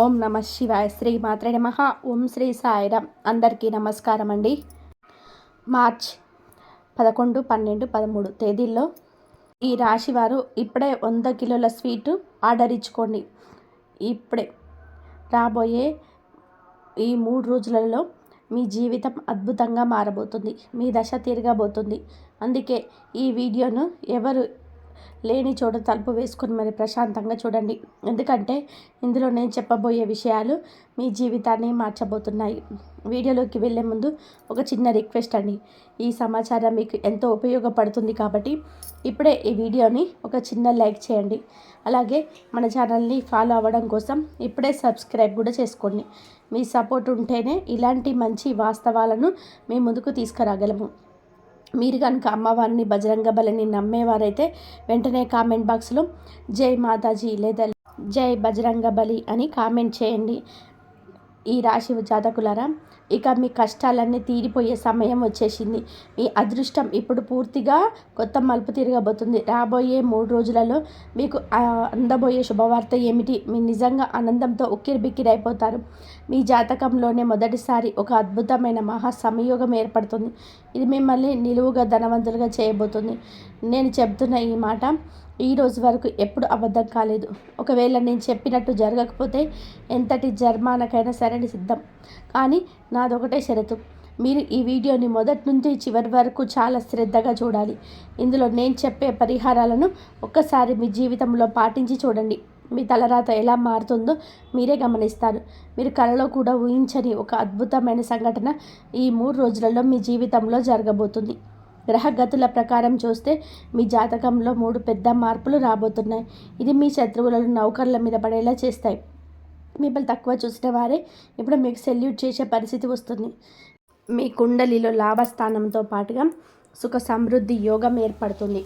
ఓం నమ శివాయ. శ్రీ మాత్రే నమః. ఓం శ్రీ సాయిరామ్. అందరికీ నమస్కారం అండి. మార్చ్ 11, 12, 13 తేదీల్లో ఈ రాశివారు ఇప్పుడే 100 కిలోల స్వీటు ఆర్డర్ ఇచ్చుకోండి. ఇప్పుడే రాబోయే ఈ 3 రోజులలో మీ జీవితం అద్భుతంగా మారబోతుంది. మీ దశ తిరగబోతుంది. అందుకే ఈ వీడియోను ఎవరు లేని చోట తలుపు వేసుకొని మరి ప్రశాంతంగా చూడండి. ఎందుకంటే ఇందులో నేను చెప్పబోయే విషయాలు మీ జీవితాన్ని మార్చబోతున్నాయి. వీడియోలోకి వెళ్ళే ముందు ఒక చిన్న రిక్వెస్ట్ అండి. ఈ సమాచారం మీకు ఎంతో ఉపయోగపడుతుంది కాబట్టి ఇప్పుడే ఈ వీడియోని ఒక చిన్న లైక్ చేయండి. అలాగే మన ఛానల్ని ఫాలో అవ్వడం కోసం ఇప్పుడే సబ్స్క్రైబ్ కూడా చేసుకోండి. మీ సపోర్ట్ ఉంటేనే ఇలాంటి మంచి వాస్తవాలను మీ ముందుకు తీసుకురాగలము. మీరు కనుక అమ్మవారిని బజరంగ బలిని నమ్మేవారైతే వెంటనే కామెంట్ బాక్స్లో జై మాతాజీ లేదా జై బజరంగ బలి అని కామెంట్ చేయండి. ఈ రాశి జాతకులారా, ఇక మీ కష్టాలన్నీ తీరిపోయే సమయం వచ్చేసింది. మీ అదృష్టం ఇప్పుడు పూర్తిగా కొత్త మలుపు తిరగబోతుంది. రాబోయే 3 రోజులలో మీకు అందబోయే శుభవార్త ఏమిటి? మీ నిజంగా ఆనందంతో ఉక్కిరిబిక్కిరైపోతారు. మీ జాతకంలోనే మొదటిసారి ఒక అద్భుతమైన మహా సంయోగం ఏర్పడుతుంది. ఇది మిమ్మల్ని నిలువుగా ధనవంతులుగా చేయబోతుంది. నేను చెబుతున్న ఈ మాట ఈ రోజు వరకు ఎప్పుడు అబద్ధం కాలేదు. ఒకవేళ నేను చెప్పినట్టు జరగకపోతే ఎంతటి జరిమానాకైనా సరే సిద్ధం. కానీ నాదొకటే షరతు, మీరు ఈ వీడియోని మొదటి నుంచి చివరి వరకు చాలా శ్రద్ధగా చూడాలి. ఇందులో నేను చెప్పే పరిహారాలను ఒక్కసారి మీ జీవితంలో పాటించి చూడండి. మీ తలరాత ఎలా మారుతుందో మీరే గమనిస్తారు. మీరు కలలో కూడా ఊహించని ఒక అద్భుతమైన సంఘటన ఈ 3 రోజులలో మీ జీవితంలో జరగబోతుంది. గ్రహగతుల ప్రకారం చూస్తే మీ జాతకంలో 3 పెద్ద మార్పులు రాబోతున్నాయి. ఇది మీ శత్రువులను నౌకర్ల మీద పడేలా చేస్తాయి. మిమ్మల్ని తక్కువ చూసిన వారే ఇప్పుడు మీకు సెల్యూట్ చేసే పరిస్థితి వస్తుంది. మీ కుండలిలో లాభస్థానంతో పాటుగా సుఖ సమృద్ధి యోగం ఏర్పడుతుంది.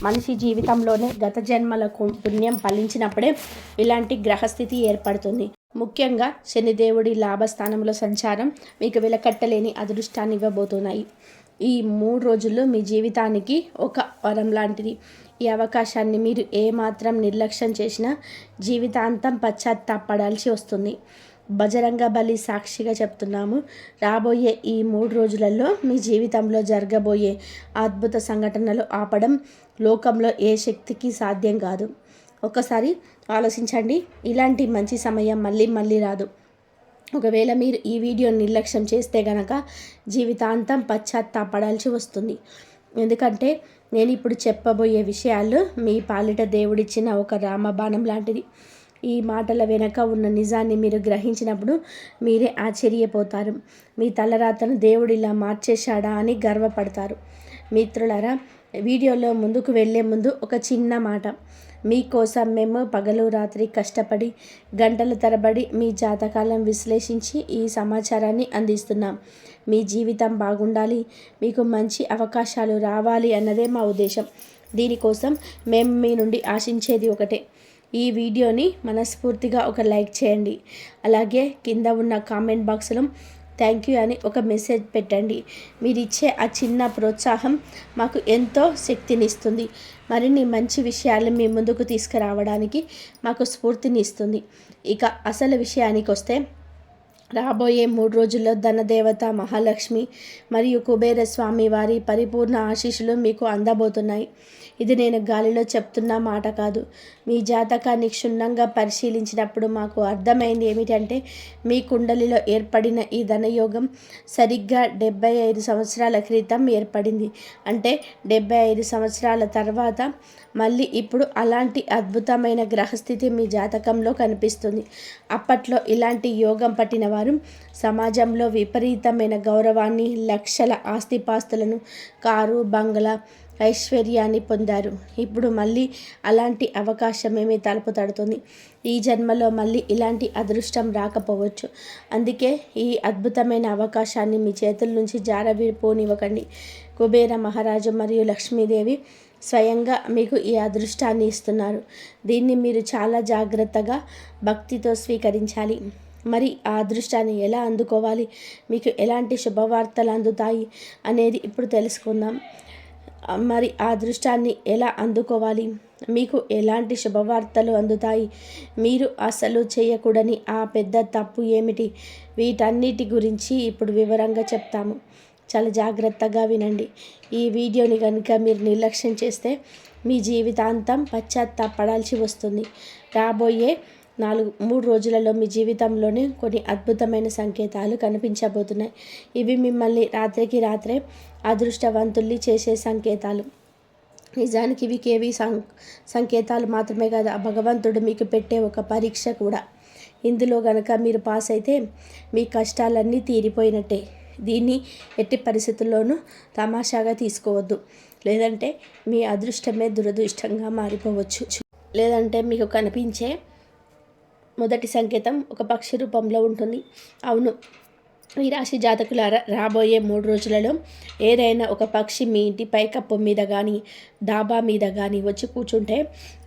మనిషి జీవితంలోనే గత జన్మల పుణ్యం ఫలించినప్పుడే ఇలాంటి గ్రహస్థితి ఏర్పడుతుంది. ముఖ్యంగా శనిదేవుడి లాభస్థానంలో సంచారం మీకు వెలకట్టలేని అదృష్టాన్ని ఇవ్వబోతున్నాయి. ఈ 3 రోజుల్లో మీ జీవితానికి ఒక వరం లాంటిది. ఈ అవకాశాన్ని మీరు ఏమాత్రం నిర్లక్ష్యం చేసినా జీవితాంతం పశ్చాత్తాపడాల్సి వస్తుంది. బజరంగ బలి సాక్షిగా చెప్తున్నాము. రాబోయే ఈ 3 రోజులలో మీ జీవితంలో జరగబోయే అద్భుత సంఘటనలు ఆపడం లోకంలో ఏ శక్తికి సాధ్యం కాదు. ఒకసారి ఆలోచించండి. ఇలాంటి మంచి సమయం మళ్ళీ రాదు. ఒకవేళ మీరు ఈ వీడియోని నిర్లక్ష్యం చేస్తే గనక జీవితాంతం పశ్చాత్తాపడాల్సి వస్తుంది. ఎందుకంటే నేను ఇప్పుడు చెప్పబోయే విషయాలు మీ పాలిట దేవుడిచ్చిన ఒక రామబాణం లాంటిది. ఈ మాటల వెనక ఉన్న నిజాన్ని మీరు గ్రహించినప్పుడు మీరే ఆశ్చర్యపోతారు. మీ తలరాతను దేవుడు ఇలా మార్చేశాడా అని గర్వపడతారు. మిత్రులారా, వీడియోలో ముందుకు వెళ్ళే ముందు ఒక చిన్న మాట. మీకోసం మేము పగలు రాత్రి కష్టపడి గంటల తరబడి మీ జాతకాలను విశ్లేషించి ఈ సమాచారాన్ని అందిస్తున్నాం. మీ జీవితం బాగుండాలి, మీకు మంచి అవకాశాలు రావాలి అన్నదే మా ఉద్దేశం. దీనికోసం మేము మీ నుండి ఆశించేది ఒకటే. ఈ వీడియోని మనస్ఫూర్తిగా ఒక లైక్ చేయండి. అలాగే కింద ఉన్న కామెంట్ బాక్స్లో థ్యాంక్ యూ అని ఒక మెసేజ్ పెట్టండి. మీరు ఇచ్చే ఆ చిన్న ప్రోత్సాహం మాకు ఎంతో శక్తినిస్తుంది. మరిన్ని మంచి విషయాలు మీ ముందుకు తీసుకురావడానికి మాకు స్ఫూర్తిని ఇస్తుంది. ఇక అసలు విషయానికి వస్తే, రాబోయే 3 రోజుల్లో ధనదేవత మహాలక్ష్మి మరియు కుబేర స్వామి వారి పరిపూర్ణ ఆశీస్సులు మీకు అందబోతున్నాయి. ఇది నేను గాలిలో చెప్తున్న మాట కాదు. మీ జాతకాన్ని క్షుణ్ణంగా పరిశీలించినప్పుడు మాకు అర్థమైంది ఏమిటంటే, మీ కుండలిలో ఏర్పడిన ఈ ధనయోగం సరిగ్గా 75 సంవత్సరాల క్రితం ఏర్పడింది. అంటే 75 సంవత్సరాల తర్వాత మళ్ళీ ఇప్పుడు అలాంటి అద్భుతమైన గ్రహస్థితి మీ జాతకంలో కనిపిస్తుంది. అప్పట్లో ఇలాంటి యోగం పట్టిన వారు సమాజంలో విపరీతమైన గౌరవాన్ని, లక్షల ఆస్తిపాస్తులను, కారు బంగ్లా ఐశ్వర్యాన్ని పొందారు. ఇప్పుడు మళ్ళీ అలాంటి అవకాశమేమీ తలుపు తడుతుంది. ఈ జన్మలో మళ్ళీ ఇలాంటి అదృష్టం రాకపోవచ్చు. అందుకే ఈ అద్భుతమైన అవకాశాన్ని మీ చేతుల నుంచి జారవిడిపోనివ్వకండి. కుబేర మహారాజు మరియు లక్ష్మీదేవి స్వయంగా మీకు ఈ అదృష్టాన్ని ఇస్తున్నారు. దీన్ని మీరు చాలా జాగ్రత్తగా భక్తితో స్వీకరించాలి. మరి ఆ అదృష్టాన్ని ఎలా అందుకోవాలి, మీకు ఎలాంటి శుభవార్తలు అందుతాయి అనేది ఇప్పుడు తెలుసుకుందాం. మరి ఆ అదృష్టాన్ని ఎలా అందుకోవాలి? మీకు ఎలాంటి శుభవార్తలు అందుతాయి, మీరు అసలు చేయకూడని ఆ పెద్ద తప్పు ఏమిటి, వీటన్నిటి గురించి ఇప్పుడు వివరంగా చెప్తాము. చాలా జాగ్రత్తగా వినండి. ఈ వీడియోని కనుక మీరు నిర్లక్ష్యం చేస్తే మీ జీవితాంతం పశ్చాత్తాపడాల్సి వస్తుంది. రాబోయే 3 రోజులలో మీ జీవితంలోనే కొన్ని అద్భుతమైన సంకేతాలు కనిపించబోతున్నాయి. ఇవి మిమ్మల్ని రాత్రికి రాత్రే అదృష్టవంతుల్ని చేసే సంకేతాలు. నిజానికి ఇవి కేవీ సంకేతాలు మాత్రమే కాదు, ఆ భగవంతుడు మీకు పెట్టే ఒక పరీక్ష కూడా. ఇందులో గనక మీరు పాస్ అయితే మీ కష్టాలన్నీ తీరిపోయినట్టే. దీన్ని ఎట్టి పరిస్థితుల్లోనూ తమాషాగా తీసుకోవద్దు, లేదంటే మీ అదృష్టమే దురదృష్టంగా మారిపోవచ్చు. లేదంటే మీకు కనిపించే మొదటి సంకేతం ఒక పక్షి రూపంలో ఉంటుంది. అవును, ఈ రాశి జాతకులారా, రాబోయే 3 రోజులలో ఏదైనా ఒక పక్షి మీ ఇంటి పైకప్పు మీద కానీ డాబా మీద కానీ వచ్చి కూర్చుంటే,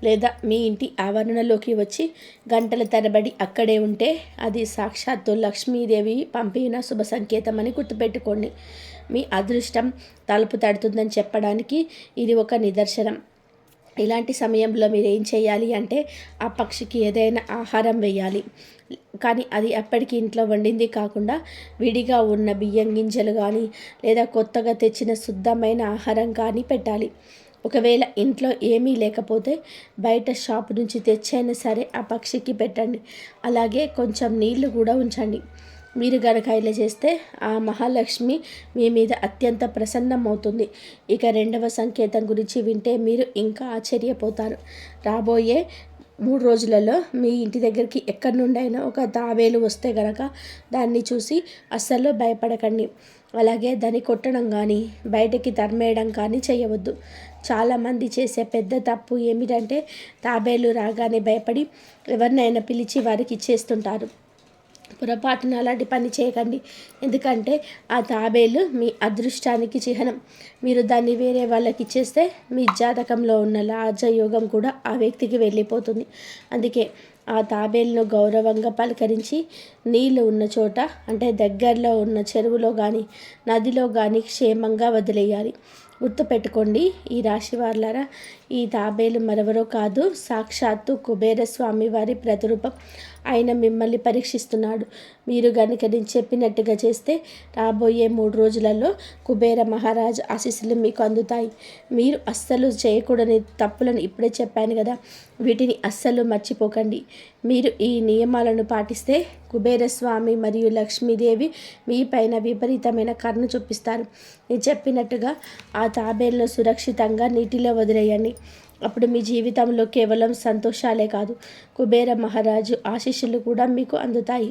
లేదా మీ ఇంటి ఆవరణలోకి వచ్చి గంటల తరబడి అక్కడే ఉంటే అది సాక్షాత్తు లక్ష్మీదేవి పంపిన శుభ సంకేతం అని గుర్తుపెట్టుకోండి. మీ అదృష్టం తలుపు తడుతుందని చెప్పడానికి ఇది ఒక నిదర్శనం. ఇలాంటి సమయంలో మీరు ఏం చేయాలి అంటే, ఆ పక్షికి ఏదైనా ఆహారం వేయాలి. కానీ అది అప్పటికి ఇంట్లో వండింది కాకుండా విడిగా ఉన్న బియ్యం గింజలు కానీ లేదా కొత్తగా తెచ్చిన శుద్ధమైన ఆహారం కానీ పెట్టాలి. ఒకవేళ ఇంట్లో ఏమీ లేకపోతే బయట షాప్ నుంచి తెచ్చైనా సరే ఆ పక్షికి పెట్టండి. అలాగే కొంచెం నీళ్లు కూడా ఉంచండి. మీరు గనక ఇలా చేస్తే ఆ మహాలక్ష్మి మీ మీద అత్యంత ప్రసన్నమవుతుంది. ఇక 2వ సంకేతం గురించి వింటే మీరు ఇంకా ఆశ్చర్యపోతారు. రాబోయే 3 రోజులలో మీ ఇంటి దగ్గరికి ఎక్కడి నుండైనా ఒక తాబేలు వస్తే గనక దాన్ని చూసి అస్సలు భయపడకండి. అలాగే దాన్ని కొట్టడం కానీ బయటకి తరిమేయడం కానీ చేయవద్దు. చాలామంది చేసే పెద్ద తప్పు ఏమిటంటే, తాబేలు రాగానే భయపడి ఎవరినైనా పిలిచి వారికి ఇచ్చేస్తుంటారు. పొరపాటున అలాంటి పని చేయకండి. ఎందుకంటే ఆ తాబేలు మీ అదృష్టానికి చిహ్నం. మీరు దాన్ని వేరే వాళ్ళకి ఇచ్చేస్తే మీ జాతకంలో ఉన్న రాజయోగం కూడా ఆ వ్యక్తికి వెళ్ళిపోతుంది. అందుకే ఆ తాబేలును గౌరవంగా పలకరించి నీళ్ళు ఉన్న చోట, అంటే దగ్గరలో ఉన్న చెరువులో కానీ నదిలో కానీ క్షేమంగా వదిలేయాలి. గుర్తుపెట్టుకోండి, ఈ రాశి వాళ్ళారా, ఈ తాబేలు మరెవరో కాదు, సాక్షాత్తు కుబేర స్వామి వారి ప్రతిరూపం. ఆయన మిమ్మల్ని పరీక్షిస్తున్నాడు. మీరు కనుక నేను చెప్పినట్టుగా చేస్తే రాబోయే 3 రోజులలో కుబేర మహారాజు ఆశీస్సులు మీకు అందుతాయి. మీరు అస్సలు చేయకూడని తప్పులను ఇప్పుడే చెప్పాను కదా, వీటిని అస్సలు మర్చిపోకండి. మీరు ఈ నియమాలను పాటిస్తే కుబేరస్వామి మరియు లక్ష్మీదేవి మీ పైన విపరీతమైన కరుణ చూపిస్తారు. నేను చెప్పినట్టుగా ఆ తాబేలను సురక్షితంగా నీటిలో వదిలేయండి. అప్పుడు మీ జీవితంలో కేవలం సంతోషాలే కాదు, కుబేర మహారాజు ఆశీస్సులు కూడా మీకు అందుతాయి.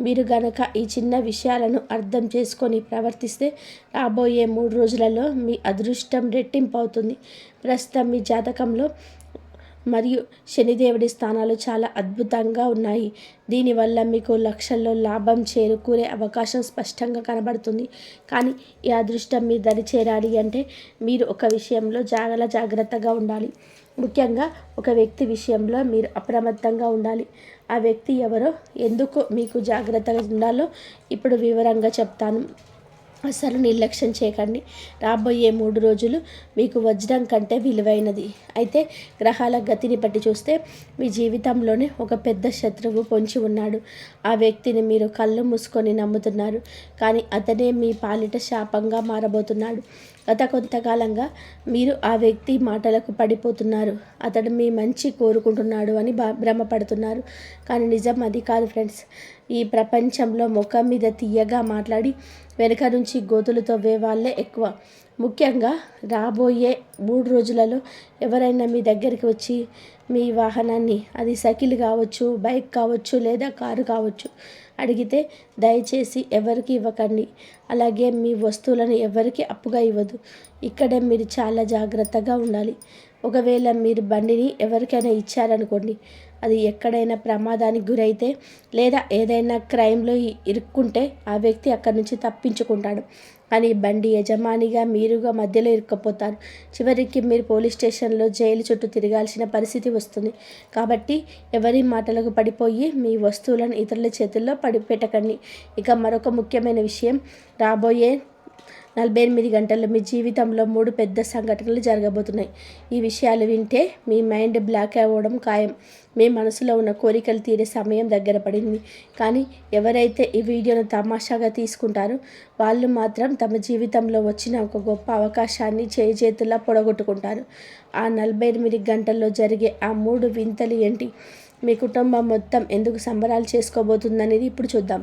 మీరు గనక ఈ చిన్న విషయాలను అర్థం చేసుకొని ప్రవర్తిస్తే రాబోయే 3 రోజులలో మీ అదృష్టం రెట్టింపు అవుతుంది. ప్రస్తుతం మీ జాతకంలో మరియు శనిదేవుడి స్థానాలు చాలా అద్భుతంగా ఉన్నాయి. దీనివల్ల మీకు లక్షల్లో లాభం చేకూరే అవకాశం స్పష్టంగా కనబడుతుంది. కానీ ఈ అదృష్టం మీ దరి చేరాలి అంటే మీరు ఒక విషయంలో చాలా జాగ్రత్తగా ఉండాలి. ముఖ్యంగా ఒక వ్యక్తి విషయంలో మీరు అప్రమత్తంగా ఉండాలి. ఆ వ్యక్తి ఎవరో, ఎందుకు మీకు జాగ్రత్తగా ఉండాలో ఇప్పుడు వివరంగా చెప్తాను. అసలు నిర్లక్ష్యం చేయకండి. రాబోయే 3 రోజులు మీకు వజ్రం కంటే విలువైనది. అయితే గ్రహాల గతిని బట్టి చూస్తే మీ జీవితంలోనే ఒక పెద్ద శత్రువు పొంచి ఉన్నాడు. ఆ వ్యక్తిని మీరు కళ్ళు మూసుకొని నమ్ముతున్నారు, కానీ అతనే మీ పాలిట శాపంగా మారబోతున్నాడు. గత కొంతకాలంగా మీరు ఆ వ్యక్తి మాటలకు పడిపోతున్నారు. అతడు మీ మంచి కోరుకుంటున్నాడు అని భ్రమపడుతున్నారు, కానీ నిజం అది కాదు ఫ్రెండ్స్. ఈ ప్రపంచంలో ముఖం మీద తీయగా మాట్లాడి వెనుక నుంచి గోతులు తవ్వే వాళ్ళే ఎక్కువ. ముఖ్యంగా రాబోయే 3 రోజులలో ఎవరైనా మీ దగ్గరికి వచ్చి మీ వాహనాన్ని, అది సైకిల్ కావచ్చు, బైక్ కావచ్చు, లేదా కారు కావచ్చు, అడిగితే దయచేసి ఎవరికి ఇవ్వకండి. అలాగే మీ వస్తువులను ఎవరికి అప్పుగా ఇవ్వదు. ఇక్కడే మీరు చాలా జాగ్రత్తగా ఉండాలి. ఒకవేళ మీరు బండిని ఎవరికైనా ఇచ్చారనుకోండి, అది ఎక్కడైనా ప్రమాదానికి గురైతే లేదా ఏదైనా క్రైమ్లో ఇరుక్కుంటే ఆ వ్యక్తి అక్కడి నుంచి తప్పించుకుంటాడు. కానీ బండి యజమానిగా మీరుగా మధ్యలో ఇరుక్కపోతారు. చివరికి మీరు పోలీస్ స్టేషన్లో జైలు చుట్టూ తిరగాల్సిన పరిస్థితి వస్తుంది. కాబట్టి ఎవరి మాటలకు పడిపోయి మీ వస్తువులను ఇతరుల చేతుల్లో పెట్టకండి. ఇక మరొక ముఖ్యమైన విషయం, రాబోయే 48 గంటల్లో మీ జీవితంలో 3 పెద్ద సంఘటనలు జరగబోతున్నాయి. ఈ విషయాలు వింటే మీ మైండ్ బ్లాక్ అవ్వడం ఖాయం. మీ మనసులో ఉన్న కోరికలు తీరే సమయం దగ్గర పడింది. కానీ ఎవరైతే ఈ వీడియోను తమాషాగా తీసుకుంటారో వాళ్ళు మాత్రం తమ జీవితంలో వచ్చిన ఒక గొప్ప అవకాశాన్ని చేతుల్లా పొడగొట్టుకుంటారు. ఆ 48 గంటల్లో జరిగే ఆ 3 వింతలు ఏంటి? మీ కుటుంబం మొత్తం ఎందుకు సంబరాలు చేసుకోబోతుందనేది ఇప్పుడు చూద్దాం.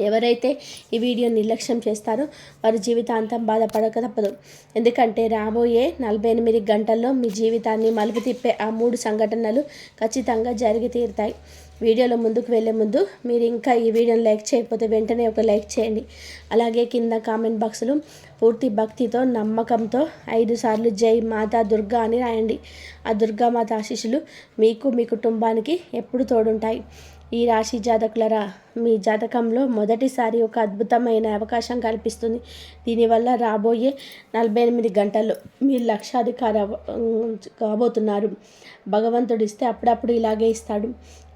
ఎవరైతే ఈ వీడియో నిర్లక్ష్యం చేస్తారో వారి జీవితాంతం బాధపడక తప్పదు. ఎందుకంటే రాబోయే 48 గంటల్లో మీ జీవితాన్ని మలుపు తిప్పే ఆ 3 సంఘటనలు ఖచ్చితంగా జరిగి తీరుతాయి. వీడియోలో ముందుకు వెళ్ళే ముందు మీరు ఇంకా ఈ వీడియోని లైక్ చేయకపోతే వెంటనే ఒక లైక్ చేయండి. అలాగే కింద కామెంట్ బాక్స్లో పూర్తి భక్తితో నమ్మకంతో 5 సార్లు జై మాతా దుర్గా అని రాయండి. ఆ దుర్గామాత ఆశీస్సులు మీకు మీ కుటుంబానికి ఎప్పుడు తోడుంటాయి. ఈ రాశి జాతకులరా, మీ జాతకంలో మొదటిసారి ఒక అద్భుతమైన అవకాశం కల్పిస్తుంది. దీనివల్ల రాబోయే 48 గంటల్లో మీరు లక్షాధికారి కాబోతున్నారు. భగవంతుడు ఇస్తే అప్పుడప్పుడు ఇలాగే ఇస్తాడు.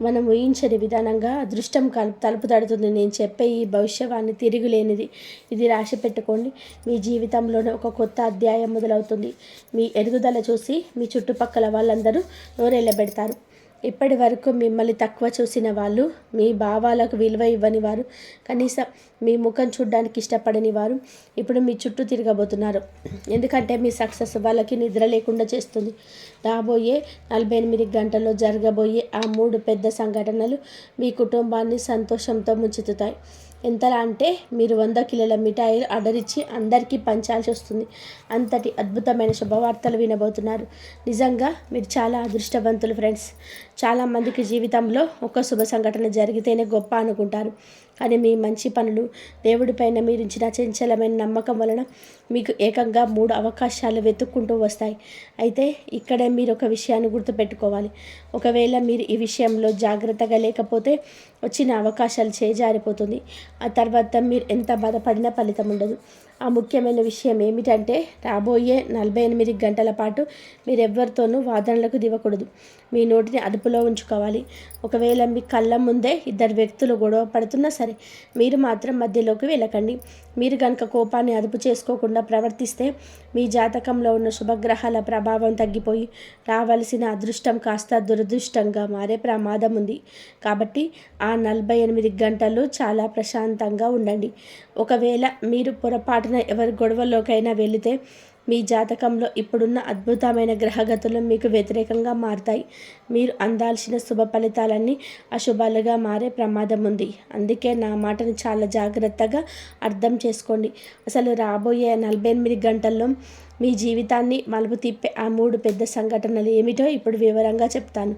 మనం ఊహించని విధానంగా అదృష్టం తలుపు తడుతుంది. నేను చెప్పే ఈ భవిష్యవాణి తిరుగులేనిది. ఇది రాసి పెట్టుకోండి. మీ జీవితంలోనే ఒక కొత్త అధ్యాయం మొదలవుతుంది. మీ ఎదుగుదల చూసి మీ చుట్టుపక్కల వాళ్ళందరూ నోరెళ్ళబెడతారు. ఇప్పటి వరకు మిమ్మల్ని తక్కువ చూసిన వాళ్ళు, మీ భావాలకు విలువ ఇవ్వని వారు, కనీసం మీ ముఖం చూడడానికి ఇష్టపడని వారు ఇప్పుడు మీ చుట్టూ తిరగబోతున్నారు. ఎందుకంటే మీ సక్సెస్ వాళ్ళకి నిద్ర లేకుండా చేస్తుంది. రాబోయే 48 గంటల్లో జరగబోయే ఆ 3 పెద్ద సంఘటనలు మీ కుటుంబాన్ని సంతోషంతో ముంచెత్తుతాయి. ఎంతలా అంటే మీరు 100 కిలోల మిఠాయిలు ఆర్డర్ ఇచ్చి అందరికీ పంచాల్సి వస్తుంది. అంతటి అద్భుతమైన శుభవార్తలు వినబోతున్నారు. నిజంగా మీరు చాలా అదృష్టవంతులు ఫ్రెండ్స్. చాలామందికి జీవితంలో ఒక శుభ సంఘటన జరిగితేనే గొప్ప అనుకుంటారు. కానీ మీ మంచి పనులు, దేవుడిపైన మీరు ఇచ్చిన చంచలమైన నమ్మకం వలన మీకు ఏకంగా 3 అవకాశాలు వెతుక్కుంటూ వస్తాయి. అయితే ఇక్కడే మీరు ఒక విషయాన్ని గుర్తుపెట్టుకోవాలి. ఒకవేళ మీరు ఈ విషయంలో జాగ్రత్తగా లేకపోతే వచ్చిన అవకాశాలు చేజారిపోతుంది. ఆ తర్వాత మీరు ఎంత బాధపడినా ఫలితం ఉండదు. ఆ ముఖ్యమైన విషయం ఏమిటంటే రాబోయే 48 గంటల పాటు మీరు ఎవ్వరితోనూ వాదనలకు దిగకూడదు. మీ నోటిని అదుపులో ఉంచుకోవాలి. ఒకవేళ మీ కళ్ళ ముందే 2 వ్యక్తులు గొడవ పడుతున్నా సరే మీరు మాత్రం మధ్యలోకి వెళ్ళకండి. మీరు కనుక కోపాన్ని అదుపు చేసుకోకుండా ప్రవర్తిస్తే మీ జాతకంలో ఉన్న శుభగ్రహాల ప్రభావం తగ్గిపోయి రావలసిన అదృష్టం కాస్త దురదృష్టంగా మారే ప్రమాదం ఉంది. కాబట్టి ఆ 48 గంటలు చాలా ప్రశాంతంగా ఉండండి. ఒకవేళ మీరు పొరపాటున ఎవరి గొడవలోకైనా వెళితే మీ జాతకంలో ఇప్పుడున్న అద్భుతమైన గ్రహగతులు మీకు వ్యతిరేకంగా మారుతాయి. మీరు అందాల్సిన శుభ ఫలితాలన్నీ అశుభాలుగా మారే ప్రమాదం ఉంది. అందుకే నా మాటను చాలా జాగ్రత్తగా అర్థం చేసుకోండి. అసలు రాబోయే 48 గంటల్లో మీ జీవితాన్ని మలుపు తిప్పే ఆ 3 పెద్ద సంఘటనలు ఏమిటో ఇప్పుడు వివరంగా చెప్తాను.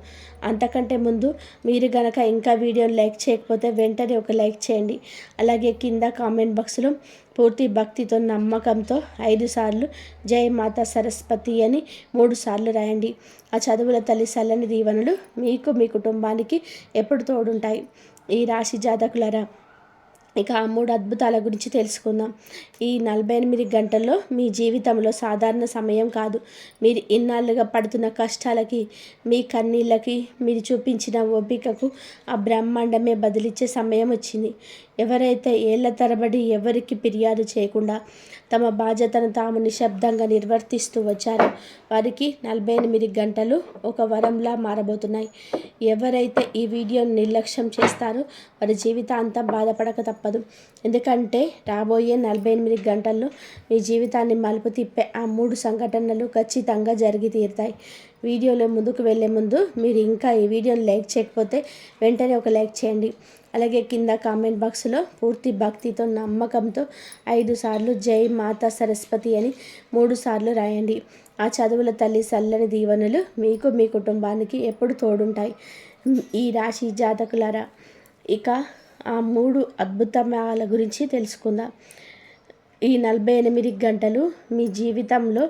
అంతకంటే ముందు మీరు గనక ఇంకా వీడియోని లైక్ చేయకపోతే వెంటనే ఒక లైక్ చేయండి. అలాగే కింద కామెంట్ బాక్స్లో పూర్తి భక్తితో నమ్మకంతో 5 సార్లు జై మాతా సరస్వతి అని 3 సార్లు రాయండి. ఆ చదువుల తల్లి చల్లని దీవెనలు మీకు మీ కుటుంబానికి ఎప్పుడు తోడుంటాయి. ఈ రాశి జాతకులరా, ఇక ఆ 3 అద్భుతాల గురించి తెలుసుకుందాం. ఈ 48 గంటల్లో మీ జీవితంలో సాధారణ సమయం కాదు. మీరు ఇన్నాళ్ళుగా పడుతున్న కష్టాలకి, మీ కన్నీళ్ళకి, మీరు చూపించిన ఓపికకు ఆ బ్రహ్మాండమే బదిలిచ్చే సమయం వచ్చింది. ఎవరైతే ఏళ్ల తరబడి ఎవరికి ఫిర్యాదు చేయకుండా తమ బాధ్యతను తాము నిశ్శబ్దంగా నిర్వర్తిస్తూ వచ్చారో వారికి 48 గంటలు ఒక వరంలా మారబోతున్నాయి. ఎవరైతే ఈ వీడియోని నిర్లక్ష్యం చేస్తారో వారి జీవితాంతం బాధపడక తప్పదు. ఎందుకంటే రాబోయే 48 గంటల్లో మీ జీవితాన్ని మలుపు తిప్పే ఆ 3 సంఘటనలు ఖచ్చితంగా జరిగి తీరుతాయి. వీడియోలో ముందుకు వెళ్ళే ముందు మీరు ఇంకా ఈ వీడియోని లైక్ చేయకపోతే వెంటనే ఒక లైక్ చేయండి. అలాగే కింద కామెంట్ బాక్స్లో పూర్తి భక్తితో నమ్మకంతో 5 సార్లు జై మాతా సరస్వతి అని 3 సార్లు రాయండి. ఆ చదువుల తల్లి చల్లని దీవెనలు మీకు మీ కుటుంబానికి ఎప్పుడు తోడుంటాయి. ఈ రాశి జాతకులారా, ఇక ఆ 3 అద్భుతాల గురించి తెలుసుకుందాం. ఈ 48 గంటలు మీ జీవితంలో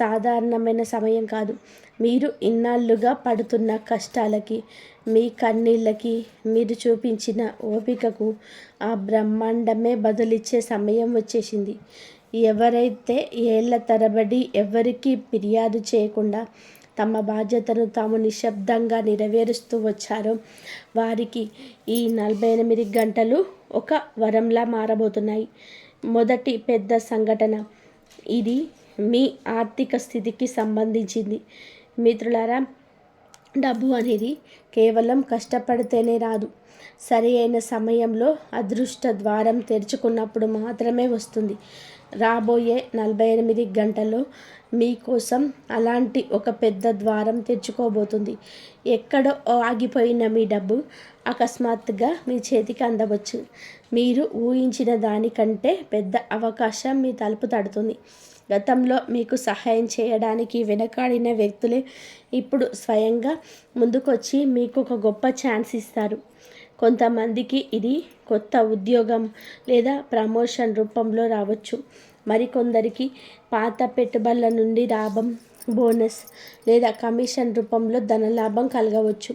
సాధారణమైన సమయం కాదు. మీరు ఇన్నాళ్ళుగా పడుతున్న కష్టాలకి, మీ కన్నీళ్ళకి, మీరు చూపించిన ఓపికకు ఆ బ్రహ్మాండమే బదులిచ్చే సమయం వచ్చేసింది. ఎవరైతే ఏళ్ల తరబడి ఎవరికి ఫిర్యాదు చేయకుండా తమ బాధ్యతను తాము నిశ్శబ్దంగా నెరవేరుస్తూ వచ్చారో వారికి ఈ 48 గంటలు ఒక వరంలా మారబోతున్నాయి. మొదటి పెద్ద సంఘటన. ఇది మీ ఆర్థిక స్థితికి సంబంధించింది. మిత్రులారా, డబ్బు అనేది కేవలం కష్టపడితేనే రాదు. సరి అయిన సమయంలో అదృష్ట ద్వారం తెరుచుకున్నప్పుడు మాత్రమే వస్తుంది. రాబోయే 48 గంటల్లో మీకోసం అలాంటి ఒక పెద్ద ద్వారం తెరుచుకోబోతుంది. ఎక్కడో ఆగిపోయిన మీ డబ్బు అకస్మాత్తుగా మీ చేతికి అందవచ్చు. మీరు ఊహించిన దానికంటే పెద్ద అవకాశం మీ తలుపు తడుతుంది. గతంలో మీకు సహాయం చేయడానికి వెనకాడిన వ్యక్తులే ఇప్పుడు స్వయంగా ముందుకొచ్చి మీకు ఒక గొప్ప ఛాన్స్ ఇస్తారు. కొంతమందికి ఇది కొత్త ఉద్యోగం లేదా ప్రమోషన్ రూపంలో రావచ్చు. మరికొందరికి పాత పెట్టుబడుల నుండి లాభం, బోనస్ లేదా కమిషన్ రూపంలో ధనలాభం కలగవచ్చు.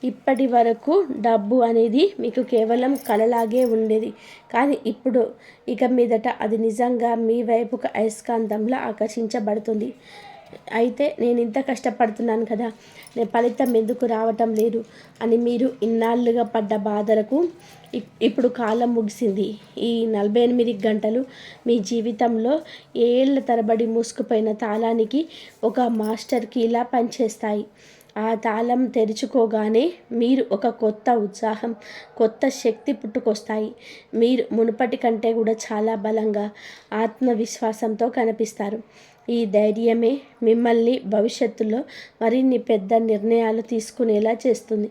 ఇప్పటి వరకు డబ్బు అనేది మీకు కేవలం కలలాగే ఉండేది, కానీ ఇప్పుడు ఇక మీదట అది నిజంగా మీ వైపుకు అయస్కాంతంలా ఆకర్షించబడుతుంది. అయితే నేను ఇంత కష్టపడుతున్నాను కదా, నేను ఫలితం ఎందుకు రావటం లేదు అని మీరు ఇన్నాళ్ళుగా పడ్డ బాధలకు ఇప్పుడు కాలం ముగిసింది. ఈ 48 గంటలు మీ జీవితంలో ఏళ్ల తరబడి మూసుకుపోయిన తాళానికి ఒక మాస్టర్ కీలా పనిచేస్తాయి. ఆ తాళం తెరుచుకోగానే మీరు ఒక కొత్త ఉత్సాహం, కొత్త శక్తి పుట్టుకొస్తాయి. మీరు మునుపటి కంటే కూడా చాలా బలంగా, ఆత్మవిశ్వాసంతో కనిపిస్తారు. ఈ ధైర్యమే మిమ్మల్ని భవిష్యత్తులో మరిన్ని పెద్ద నిర్ణయాలు తీసుకునేలా చేస్తుంది.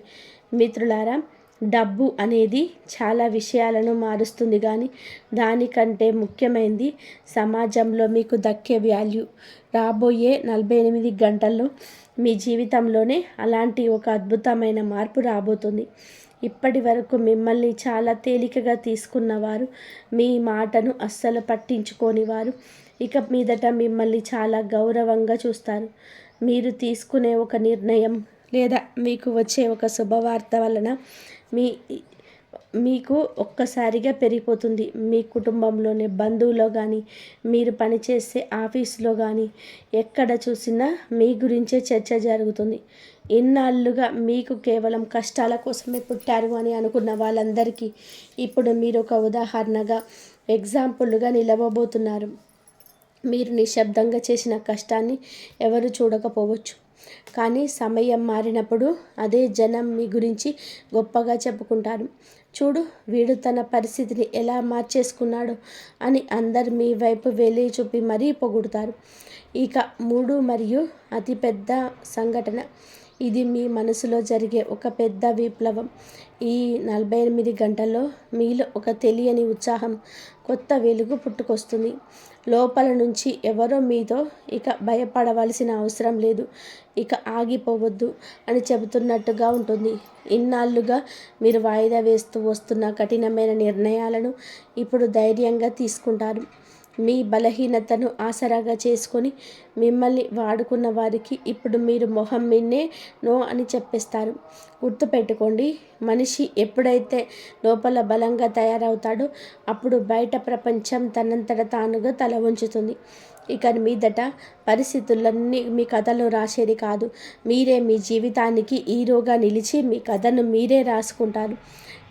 మిత్రులారా, డబ్బు అనేది చాలా విషయాలను మారుస్తుంది, కానీ దానికంటే ముఖ్యమైనది సమాజంలో మీకు దక్కే వాల్యూ. రాబోయే 48 గంటల్లో మీ జీవితంలోనే అలాంటి ఒక అద్భుతమైన మార్పు రాబోతుంది. ఇప్పటి వరకు మిమ్మల్ని చాలా తేలికగా తీసుకున్నవారు, మీ మాటను అస్సలు పట్టించుకోని వారు ఇక మీదట మిమ్మల్ని చాలా గౌరవంగా చూస్తారు. మీరు తీసుకునే ఒక నిర్ణయం లేదా మీకు వచ్చే ఒక శుభవార్త వలన మీకు ఒక్కసారిగా పెరిగిపోతుంది. మీ కుటుంబంలోని బంధువులో కానీ, మీరు పనిచేసే ఆఫీసులో కానీ, ఎక్కడ చూసినా మీ గురించే చర్చ జరుగుతుంది. ఇన్నాళ్ళుగా మీకు కేవలం కష్టాల కోసమే పుట్టారు అని అనుకున్న వాళ్ళందరికీ ఇప్పుడు మీరు ఒక ఉదాహరణగా, ఎగ్జాంపుల్గా నిలవబోతున్నారు. మీరు నిశ్శబ్దంగా చేసిన కష్టాన్ని ఎవరు చూడకపోవచ్చు, కానీ సమయం మారినప్పుడు అదే జనం మీ గురించి గొప్పగా చెప్పుకుంటారు. చూడు, వీడు తన పరిస్థితిని ఎలా మార్చేసుకున్నాడో అని అందరు మీ వైపు వేలి చూపి మరీ పొగుడుతారు. ఇక 3 మరియు అతిపెద్ద సంఘటన. ఇది మీ మనసులో జరిగే ఒక పెద్ద విప్లవం. ఈ 48 గంటల్లో మీలో ఒక తెలియని ఉత్సాహం, కొత్త వెలుగు పుట్టుకొస్తుంది. లోపల నుంచి ఎవరో మీతో ఇక భయపడవలసిన అవసరం లేదు, ఇక ఆగిపోవద్దు అని చెబుతున్నట్టుగా ఉంటుంది. ఇన్నాళ్ళుగా మీరు వాయిదా వేస్తూ వస్తున్న కఠినమైన నిర్ణయాలను ఇప్పుడు ధైర్యంగా తీసుకుంటారు. మీ బలహీనతను ఆసరాగా చేసుకొని మిమ్మల్ని వాడుకున్న వారికి ఇప్పుడు మీరు మొహం మిన్నే నో అని చెప్పేస్తారు. గుర్తుపెట్టుకోండి, మనిషి ఎప్పుడైతే లోపల బలంగా తయారవుతాడో అప్పుడు బయట ప్రపంచం తనంతట తానుగా తల వంచుతుంది. ఇక మీదట పరిస్థితులన్నీ మీ కథలు రాసేది కాదు, మీరే మీ జీవితానికి హీరోగా నిలిచి మీ కథను మీరే రాసుకుంటారు.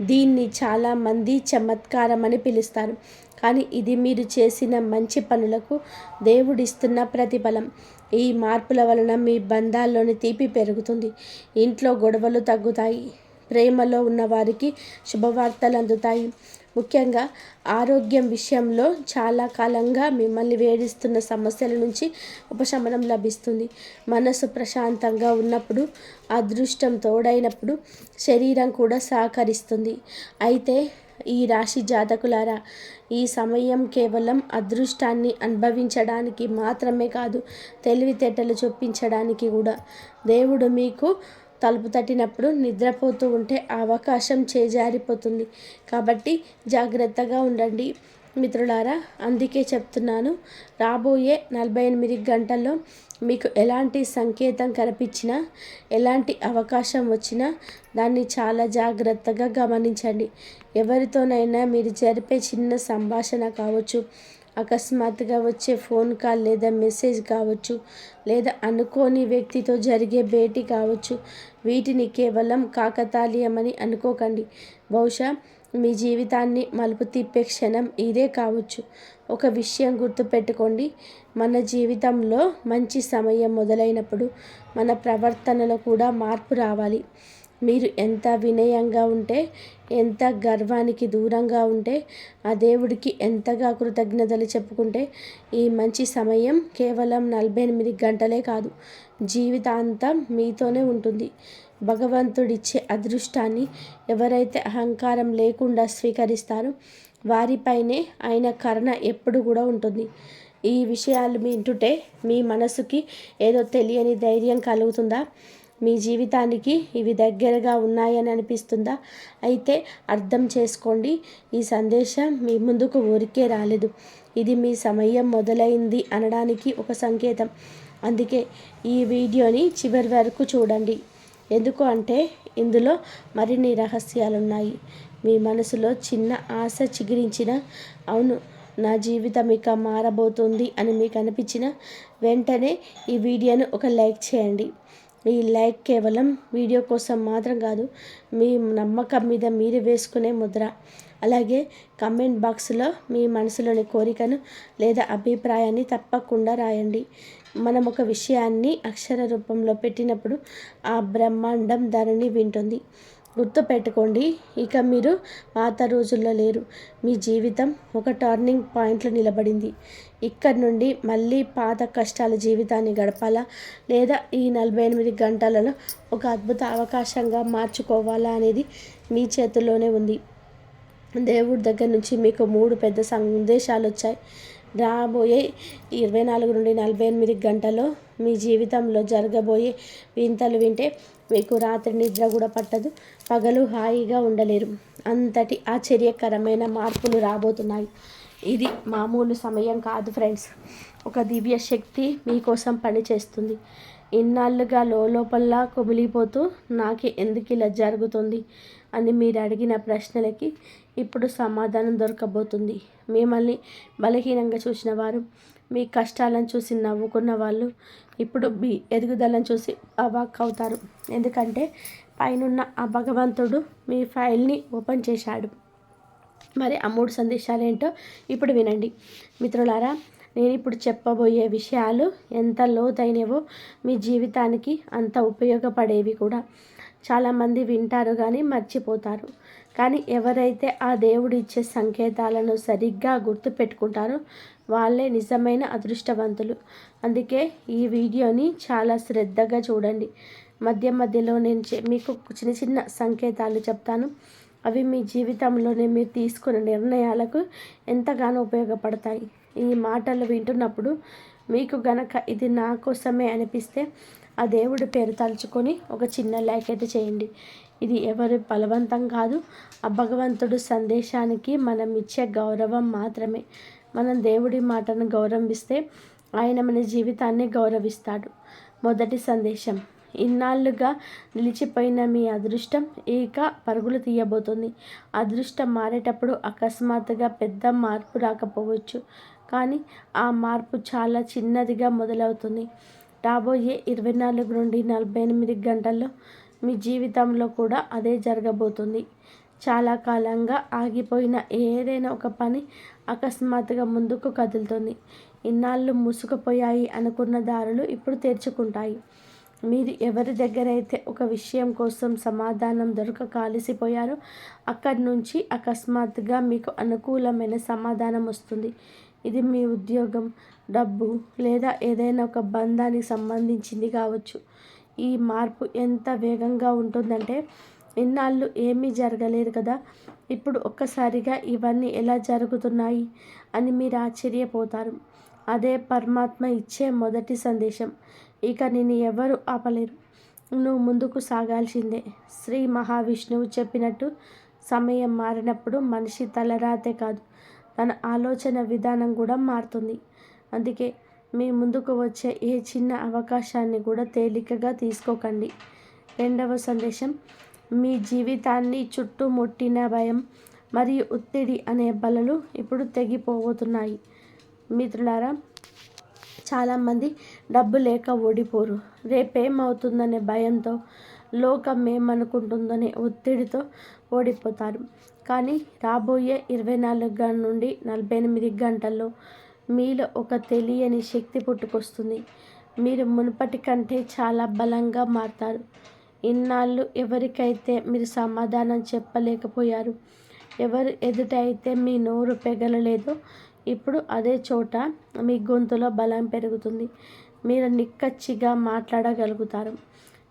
దీన్ని చాలామంది చమత్కారం అని పిలుస్తారు, కానీ ఇది మీరు చేసిన మంచి పనులకు దేవుడిస్తున్న ప్రతిఫలం. ఈ మార్పుల వలన మీ బంధాల్లోని తీపి పెరుగుతుంది, ఇంట్లో గొడవలు తగ్గుతాయి, ప్రేమలో ఉన్నవారికి శుభవార్తలు అందుతాయి. ముఖ్యంగా ఆరోగ్యం విషయంలో చాలా కాలంగా మిమ్మల్ని వేధిస్తున్న సమస్యల నుంచి ఉపశమనం లభిస్తుంది. మనసు ప్రశాంతంగా ఉన్నప్పుడు, అదృష్టం తోడైనప్పుడు శరీరం కూడా సహకరిస్తుంది. అయితే ఈ రాశి జాతకులారా, ఈ సమయం కేవలం అదృష్టాన్ని అనుభవించడానికి మాత్రమే కాదు, తెలివితేటలు చొప్పించడానికి కూడా. దేవుడు మీకు తలుపు తట్టినప్పుడు నిద్రపోతూ ఉంటే ఆ అవకాశం చేజారిపోతుంది. కాబట్టి జాగ్రత్తగా ఉండండి మిత్రులారా. అందుకే చెప్తున్నాను, రాబోయే 48 గంటల్లో మీకు ఎలాంటి సంకేతం కనిపించినా, ఎలాంటి అవకాశం వచ్చినా దాన్ని చాలా జాగ్రత్తగా గమనించండి. ఎవరితోనైనా మీరు జరిపే చిన్న సంభాషణ కావచ్చు, అకస్మాత్తుగా వచ్చే ఫోన్ కాల్ లేదా మెసేజ్ కావచ్చు, లేదా అనుకోని వ్యక్తితో జరిగే భేటీ కావచ్చు, వీటిని కేవలం కాకతాళీయమని అనుకోకండి. బహుశా మీ జీవితాన్ని మలుపు తిప్పే క్షణం ఇదే కావచ్చు. ఒక విషయం గుర్తుపెట్టుకోండి, మన జీవితంలో మంచి సమయం మొదలైనప్పుడు మన ప్రవర్తనలో కూడా మార్పు రావాలి. మీరు ఎంత వినయంగా ఉంటే, ఎంత గర్వానికి దూరంగా ఉంటే, ఆ దేవుడికి ఎంతగా కృతజ్ఞతలు చెప్పుకుంటే, ఈ మంచి సమయం కేవలం 48 గంటలే కాదు, జీవితాంతం మీతోనే ఉంటుంది. భగవంతుడిచ్చే అదృష్టాన్ని ఎవరైతే అహంకారం లేకుండా స్వీకరిస్తారో వారిపైనే ఆయన కరుణ ఎప్పుడు కూడా ఉంటుంది. ఈ విషయాలు వింటుంటే మీ మనసుకి ఏదో తెలియని ధైర్యం కలుగుతుందా? మీ జీవితానికి ఇవి దగ్గరగా ఉన్నాయని అనిపిస్తుందా? అయితే అర్థం చేసుకోండి, ఈ సందేశం మీ ముందుకు ఊరికే రాలేదు. ఇది మీ సమయం మొదలైంది అనడానికి ఒక సంకేతం. అందుకే ఈ వీడియోని చివరి వరకు చూడండి. ఎందుకు అంటే ఇందులో మరిన్ని రహస్యాలున్నాయి. మీ మనసులో చిన్న ఆశ చిగురించిన, అవును నా జీవితం ఇక మారబోతుంది అని మీకు అనిపించిన వెంటనే ఈ వీడియోను ఒక లైక్ చేయండి. ఈ లైక్ కేవలం వీడియో కోసం మాత్రం కాదు, మీ నమ్మకం మీద మీరు వేసుకునే ముద్ర. అలాగే కమెంట్ బాక్స్లో మీ మనసులోని కోరికను లేదా అభిప్రాయాన్ని తప్పకుండా రాయండి. మనం ఒక విషయాన్ని అక్షర రూపంలో పెట్టినప్పుడు ఆ బ్రహ్మాండం దానిని వింటుంది. గుర్తుపెట్టుకోండి, ఇక మీరు పాత రోజుల్లో లేరు. మీ జీవితం ఒక టర్నింగ్ పాయింట్లో నిలబడింది. ఇక్కడ నుండి మళ్ళీ పాత కష్టాల జీవితాన్ని గడపాలా, లేదా ఈ 48 గంటలలో ఒక అద్భుత అవకాశంగా మార్చుకోవాలా అనేది మీ చేతుల్లోనే ఉంది. దేవుడి దగ్గర నుంచి మీకు 3 పెద్ద సందేశాలు వచ్చాయి. రాబోయే 24 నుండి 48 గంటల్లో మీ జీవితంలో జరగబోయే వింతలు వింటే మీకు రాత్రి నిద్ర కూడా పట్టదు, పగలు హాయిగా ఉండలేరు. అంతటి ఆశ్చర్యకరమైన మార్పులు రాబోతున్నాయి. ఇది మామూలు సమయం కాదు ఫ్రెండ్స్. ఒక దివ్య శక్తి మీకోసం పనిచేస్తుంది. ఇన్నాళ్ళుగా లోపల కుమిలిపోతూ నాకే ఎందుకు ఇలా జరుగుతుంది అని మీరు అడిగిన ప్రశ్నలకి ఇప్పుడు సమాధానం దొరకబోతుంది. మిమ్మల్ని బలహీనంగా చూసిన వారు, మీ కష్టాలను చూసి నవ్వుకున్న వాళ్ళు ఇప్పుడు మీ ఎదుగుదలను చూసి అవాక్ అవుతారు. ఎందుకంటే పైనున్న ఆ భగవంతుడు మీ ఫైల్ని ఓపెన్ చేశాడు. మరి ఆ 3 సందేశాలు ఏంటో ఇప్పుడు వినండి మిత్రులారా. నేను ఇప్పుడు చెప్పబోయే విషయాలు ఎంత లోతైనవో మీ జీవితానికి అంత ఉపయోగపడేవి కూడా. చాలామంది వింటారు కానీ మర్చిపోతారు. కానీ ఎవరైతే ఆ దేవుడు ఇచ్చే సంకేతాలను సరిగ్గా గుర్తుపెట్టుకుంటారో వాళ్ళే నిజమైన అదృష్టవంతులు. అందుకే ఈ వీడియోని చాలా శ్రద్ధగా చూడండి. మధ్యలో నేను మీకు చిన్న చిన్న సంకేతాలు చెప్తాను. అవి మీ జీవితంలోనే మీరు తీసుకున్న నిర్ణయాలకు ఎంతగానో ఉపయోగపడతాయి. ఈ మాటలు వింటున్నప్పుడు మీకు గనక ఇది నా కోసమే అనిపిస్తే ఆ దేవుడి పేరు తలుచుకొని ఒక చిన్న లైక్ అయితే చేయండి. ఇది ఎవరి బలవంతం కాదు, ఆ భగవంతుడు సందేశానికి మనం ఇచ్చే గౌరవం మాత్రమే. మనం దేవుడి మాటను గౌరవిస్తే ఆయన మన జీవితాన్ని గౌరవిస్తాడు. మొదటి సందేశం, ఇన్నాళ్ళుగా నిలిచిపోయిన మీ అదృష్టం ఇక పరుగులు తీయబోతుంది. అదృష్టం మారేటప్పుడు అకస్మాత్తుగా పెద్ద మార్పు రాకపోవచ్చు, కానీ ఆ మార్పు చాలా చిన్నదిగా మొదలవుతుంది. రాబోయే 24 నుండి 48 గంటల్లో మీ జీవితంలో కూడా అదే జరగబోతుంది. చాలా కాలంగా ఆగిపోయిన ఏదైనా ఒక పని అకస్మాత్తుగా ముందుకు కదులుతుంది. ఇన్నాళ్ళు మూసుకుపోయాయి అనుకున్న దారులు ఇప్పుడు తెరుచుకుంటాయి. మీరు ఎవరి దగ్గరైతే ఒక విషయం కోసం సమాధానం దొరకక అలసిపోయారో అక్కడి నుంచి అకస్మాత్తుగా మీకు అనుకూలమైన సమాధానం వస్తుంది. ఇది మీ ఉద్యోగం, డబ్బు లేదా ఏదైనా ఒక బంధానికి సంబంధించింది కావచ్చు. ఈ మార్పు ఎంత వేగంగా ఉంటుందంటే ఇన్నాళ్ళు ఏమీ జరగలేదు కదా, ఇప్పుడు ఒక్కసారిగా ఇవన్నీ ఎలా జరుగుతున్నాయి అని మీరు ఆశ్చర్యపోతారు. అదే పరమాత్మ ఇచ్చే మొదటి సందేశం. ఇక నిన్ను ఎవరు ఆపలేరు, నువ్వు ముందుకు సాగాల్సిందే. శ్రీ మహావిష్ణువు చెప్పినట్టు సమయం మారినప్పుడు మనిషి తలరాతే కాదు, తన ఆలోచన విధానం కూడా మారుతుంది. అందుకే మీ ముందుకు వచ్చే ఏ చిన్న అవకాశాన్ని కూడా తేలికగా తీసుకోకండి. రెండవ సందేశం, మీ జీవితాన్ని చుట్టుముట్టిన భయం మరియు ఒత్తిడి అనే బలలు ఇప్పుడు తెగిపోతున్నాయి. మిత్రులారా, చాలామంది డబ్బు లేక ఓడిపోరు, రేపేమవుతుందనే భయంతో లోకం ఏమనుకుంటుందనే ఒత్తిడితో ఓడిపోతారు. కానీ రాబోయే 24 నుండి 48 గంటల్లో మీలో ఒక తెలియని శక్తి పుట్టుకొస్తుంది. మీరు మునుపటి కంటే చాలా బలంగా మారతారు. ఇన్నాళ్ళు ఎవరికైతే మీరు సమాధానం చెప్పలేకపోయారు, ఎవరు ఎదుట అయితే మీ నోరు పెగలలేదో, ఇప్పుడు అదే చోట మీ గొంతులో బలం పెరుగుతుంది. మీరు నిక్కచ్చిగా మాట్లాడగలుగుతారు.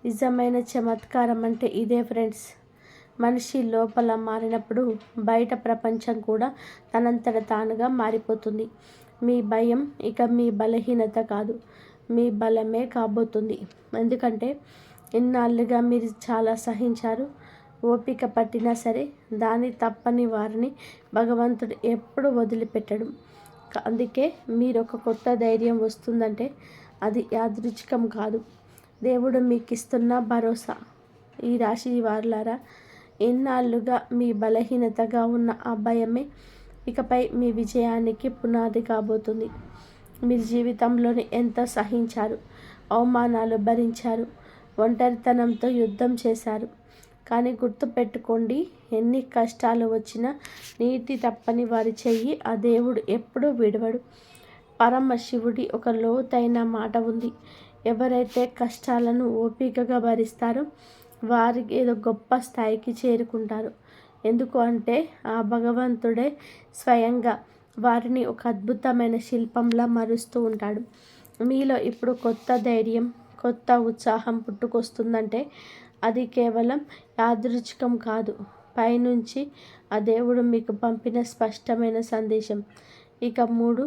నిజమైన చమత్కారం అంటే ఇదే ఫ్రెండ్స్. మనిషి లోపల మారినప్పుడు బయట ప్రపంచం కూడా తనంతట తానుగా మారిపోతుంది. మీ భయం ఇక మీ బలహీనత కాదు, మీ బలమే కాబోతుంది. ఎందుకంటే ఇన్నాళ్ళుగా మీరు చాలా సహించారు. ఓపిక పట్టినా సరే దాని తప్పని వారిని భగవంతుడు ఎప్పుడు వదిలిపెట్టడు. అందుకే మీరు ఒక కొత్త ధైర్యం వస్తుందంటే అది యాదృచ్ఛికం కాదు, దేవుడు మీకు ఇస్తున్న భరోసా. ఈ రాశి వారులారా, ఎన్నాళ్ళుగా మీ బలహీనతగా ఉన్న ఆ భయమే ఇకపై మీ విజయానికి పునాది కాబోతుంది. మీరు జీవితంలోని ఎంత సహించారు, అవమానాలు భరించారు, ఒంటరితనంతో యుద్ధం చేశారు. కానీ గుర్తుపెట్టుకోండి, ఎన్ని కష్టాలు వచ్చినా నీటి తప్పని వారి చెయ్యి ఆ దేవుడు ఎప్పుడూ విడవడు. పరమశివుడి ఒక లోతైన మాట ఉంది. ఎవరైతే కష్టాలను ఓపికగా భరిస్తారో వారి ఏదో గొప్ప స్థాయికి చేరుకుంటారు. ఎందుకు అంటే ఆ భగవంతుడే స్వయంగా వారిని ఒక అద్భుతమైన శిల్పంలా మరుస్తూ ఉంటాడు. మీలో ఇప్పుడు కొత్త ధైర్యం, కొత్త ఉత్సాహం పుట్టుకొస్తుందంటే అది కేవలం యాదృచ్ఛికం కాదు, పైనుంచి ఆ దేవుడు మీకు పంపిన స్పష్టమైన సందేశం. ఇక 3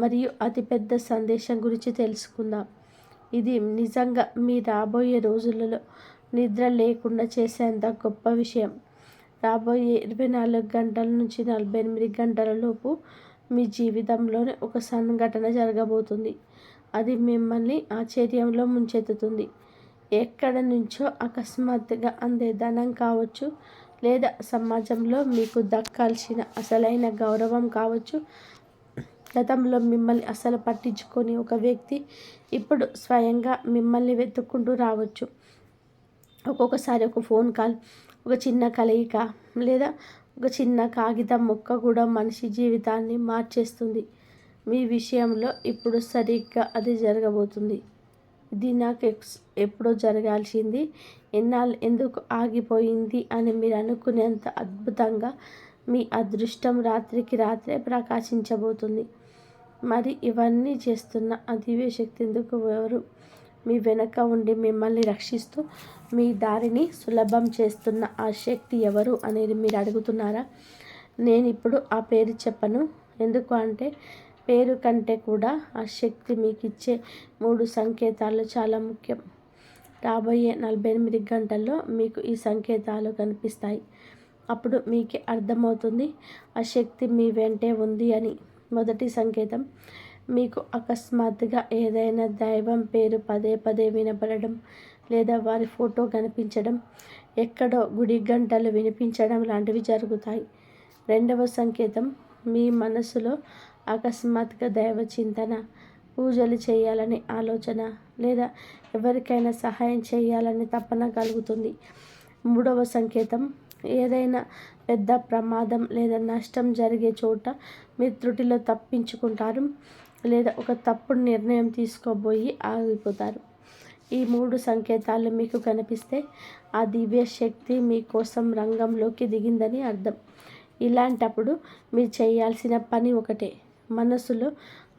మరియు అతిపెద్ద సందేశం గురించి తెలుసుకుందాం. ఇది నిజంగా మీ రాబోయే రోజులలో నిద్ర లేకుండా చేసేంత గొప్ప విషయం. రాబోయే 24 గంటల నుంచి 48 గంటల లోపు మీ జీవితంలోనే ఒక సంఘటన జరగబోతుంది. అది మిమ్మల్ని ఆశ్చర్యంలో ముంచెత్తుతుంది. ఎక్కడి నుంచో అకస్మాత్తుగా అందే ధనం కావచ్చు, లేదా సమాజంలో మీకు దక్కాల్సిన అసలైన గౌరవం కావచ్చు. గతంలో మిమ్మల్ని అసలు పట్టించుకొని ఒక వ్యక్తి ఇప్పుడు స్వయంగా మిమ్మల్ని వెతుక్కుంటూ రావచ్చు. ఒక్కొక్కసారి ఒక ఫోన్ కాల్, ఒక చిన్న కలయిక, లేదా ఒక చిన్న కాగితం ముక్క కూడా మనిషి జీవితాన్ని మార్చేస్తుంది. మీ విషయంలో ఇప్పుడు సరిగ్గా అది జరగబోతుంది. ఇది నాకు ఎప్పుడో జరగాల్సింది, ఎన్నాళ్ళు ఎందుకు ఆగిపోయింది అని మీరు అనుకునేంత అద్భుతంగా మీ అదృష్టం రాత్రికి రాత్రే ప్రకాశించబోతుంది. మరి ఇవన్నీ చేస్తున్న ఆ దివ్యశక్తి ఎందుకు, ఎవరు మీ వెనక ఉండి మిమ్మల్ని రక్షిస్తూ మీ దారిని సులభం చేస్తున్న ఆ శక్తి ఎవరు అనేది మీరు అడుగుతున్నారా? నేను ఇప్పుడు ఆ పేరు చెప్పను. ఎందుకు అంటే పేరు కంటే కూడా ఆ శక్తి మీకు ఇచ్చే 3 సంకేతాలు చాలా ముఖ్యం. రాబోయే 48 గంటల్లో మీకు ఈ సంకేతాలు కనిపిస్తాయి. అప్పుడు మీకే అర్థమవుతుంది ఆ శక్తి మీ వెంటే ఉంది అని. మొదటి సంకేతం, మీకు అకస్మాత్తుగా ఏదైనా దైవం పేరు పదే పదే వినపడడం, లేదా వారి ఫోటో కనిపించడం, ఎక్కడో గుడి గంటలు వినిపించడం లాంటివి జరుగుతాయి. రెండవ సంకేతం, మీ మనసులో అకస్మాత్తుగా దైవ చింతన, పూజలు చేయాలని ఆలోచన, లేదా ఎవరికైనా సహాయం చేయాలని తపన కలుగుతుంది. మూడవ సంకేతం, ఏదైనా పెద్ద ప్రమాదం లేదా నష్టం జరిగే చోట మీరు త్రుటిలో తప్పించుకుంటారు, లేదా ఒక తప్పుడు నిర్ణయం తీసుకోబోయి ఆగిపోతారు. ఈ 3 సంకేతాలు మీకు కనిపిస్తే ఆ దివ్య శక్తి మీకోసం రంగంలోకి దిగిందని అర్థం. ఇలాంటప్పుడు మీరు చేయాల్సిన పని ఒకటే, మనసులో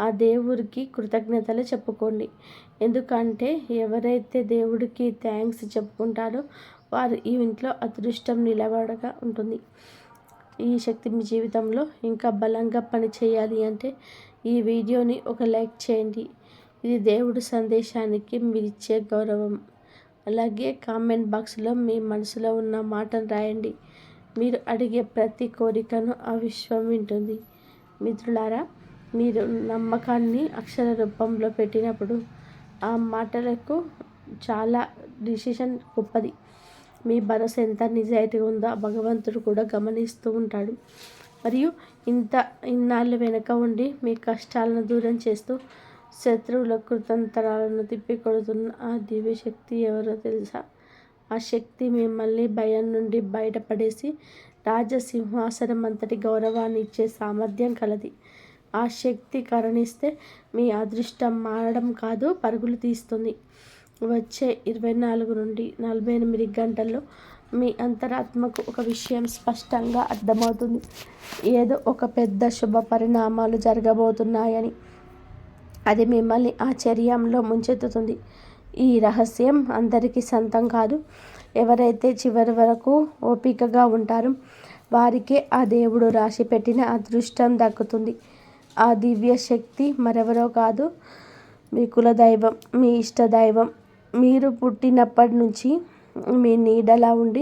ఆ దేవుడికి కృతజ్ఞతలు చెప్పుకోండి. ఎందుకంటే ఎవరైతే దేవుడికి థ్యాంక్స్ చెప్పుకుంటారో వారు ఈ ఇంట్లో అదృష్టం నిలబడగా ఉంటుంది. ఈ శక్తి మీ జీవితంలో ఇంకా బలంగా పని చేయాలి అంటే ఈ వీడియోని ఒక లైక్ చేయండి. ఇది దేవుడి సందేశానికి మీరిచ్చే గౌరవం. అలాగే కామెంట్ బాక్స్లో మీ మనసులో ఉన్న మాటను రాయండి. మీరు అడిగే ప్రతి కోరికను ఆ విశ్వం వింటుంది. మిత్రులారా, మీరు నమ్మకాన్ని అక్షర రూపంలో పెట్టినప్పుడు ఆ మాటలకు చాలా డిసిషన్ గొప్పది. మీ భరోసా ఎంత నిజాయితీగా ఉందో భగవంతుడు కూడా గమనిస్తూ ఉంటాడు. మరియు ఇన్నాళ్ళు వెనక ఉండి మీ కష్టాలను దూరం చేస్తూ శత్రువుల కృతంతరాలను తిప్పికొడుతున్న ఆ దివ్యశక్తి ఎవరో తెలుసా? ఆ శక్తి మిమ్మల్ని భయం నుండి బయటపడేసి రాజసింహాసనం అంతటి గౌరవాన్ని ఇచ్చే సామర్థ్యం కలది. ఆ శక్తి కరుణిస్తే మీ అదృష్టం మారడం కాదు, పరుగులు తీస్తుంది. వచ్చే 24 నుండి 48 గంటల్లో మీ అంతరాత్మకు ఒక విషయం స్పష్టంగా అర్థమవుతుంది. ఏదో ఒక పెద్ద శుభ పరిణామాలు జరగబోతున్నాయని. అది మిమ్మల్ని ఆశ్చర్యంలో ముంచెత్తుతుంది. ఈ రహస్యం అందరికీ సొంతం కాదు. ఎవరైతే చివరి వరకు ఓపికగా ఉంటారో వారికే ఆ దేవుడు రాసి పెట్టిన అదృష్టం దక్కుతుంది. ఆ దివ్య శక్తి మరెవరో కాదు, మీ కులదైవం, మీ ఇష్టదైవం. మీరు పుట్టినప్పటి నుంచి మీ నీడలా ఉండి